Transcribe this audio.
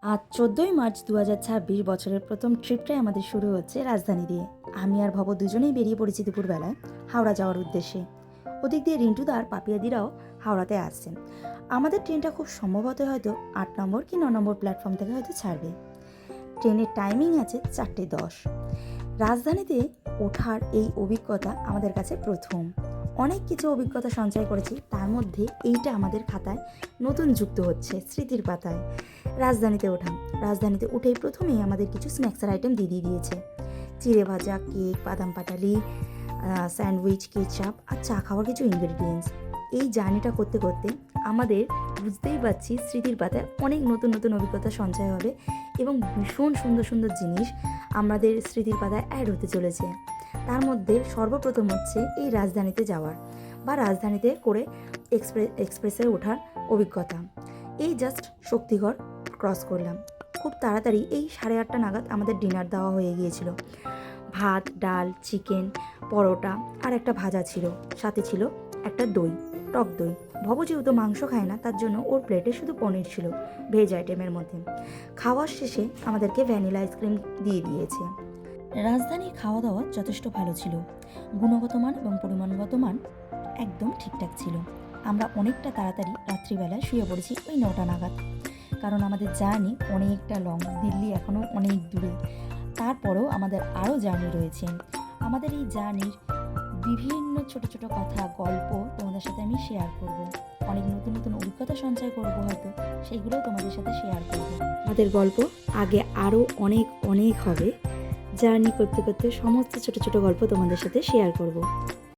আজ 14ই মার্চ 2026 বছরের প্রথম ট্রিপটাই আমাদের শুরু হচ্ছে রাজধানী দিয়ে। আমি আর ভব দুজনেই বেরিয়ে পড়েছি দুপুরবেলায় হাওড়া যাওয়ার উদ্দেশ্যে। ওদিক দিয়ে রিন্টুদা আর পাপিয়াদিরাও হাওড়াতে আসছেন। আমাদের ট্রেনটা খুব সম্ভবত হয়তো 8 নম্বর কি 9 নম্বর প্ল্যাটফর্ম থেকে হয়তো ছাড়বে। ট্রেনের টাইমিং আছে 4:10। রাজধানীতে ওঠার এই অভিজ্ঞতা আমাদের কাছে প্রথম। অনেক কিছু অভিজ্ঞতা সঞ্চয় করেছি, তার মধ্যে এইটা আমাদের খাতায় নতুন যুক্ত হচ্ছে স্মৃতির পাতায়। রাজধানীতে ওঠাম। রাজধানীতে উঠেই প্রথমেই আমাদের কিছু স্ন্যাক্সের আইটেম দিয়ে দিয়েছে। চিড়ে ভাজা, কেক, বাদাম পাটালি, স্যান্ডউইচ, কেচাপ আর চা খাওয়ার কিছু ইনগ্রেডিয়েন্টস। এই জার্নিটা করতে করতে আমাদের বুঝতেই পারছি স্মৃতির পাতায় অনেক নতুন নতুন অভিজ্ঞতা সঞ্চয় হবে এবং ভীষণ সুন্দর সুন্দর জিনিস আমাদের স্মৃতির পাতায় অ্যাড হতে চলেছে। তার মধ্যে সর্বপ্রথম হচ্ছে এই রাজধানীতে যাওয়ার বা রাজধানীতে করে এক্সপ্রেসে ওঠার অভিজ্ঞতা। এই জাস্ট শক্তিগড় ক্রস করলাম। খুব তাড়াতাড়ি এই 8:30 নাগাদ আমাদের ডিনার দেওয়া হয়ে গিয়েছিল। ভাত, ডাল, চিকেন, পরোটা আর একটা ভাজা ছিল, সাথে ছিল একটা দই, টক দই। ভব যেহেতু মাংস খায় না, তার জন্য ওর প্লেটে শুধু পনির ছিল ভেজ আইটেমের মধ্যে। খাওয়ার শেষে আমাদেরকে ভ্যানিলা আইসক্রিম দিয়ে দিয়েছে। রাজধানীর খাওয়া দাওয়া যথেষ্ট ভালো ছিল। গুণগত মান এবং পরিমাণগত মান একদম ঠিকঠাক ছিল। আমরা অনেকটা তাড়াতাড়ি রাত্রিবেলায় শুয়ে পড়েছি ওই 9টা নাগাদ, কারণ আমাদের জার্নি অনেকটা লং। দিল্লি এখনও অনেক দূরে, তারপরেও আমাদের আরও জার্নি রয়েছে। আমাদের এই জার্নির বিভিন্ন ছোট ছোট কথা, গল্প তোমাদের সাথে আমি শেয়ার করব। অনেক নতুন নতুন অভিজ্ঞতা সঞ্চয় করব, হয়তো সেইগুলোও তোমাদের সাথে শেয়ার করব। আমাদের গল্প আগে আরও অনেক অনেক হবে। জার্নি করতে করতে সমস্ত ছোট ছোট গল্প তোমাদের সাথে শেয়ার করব।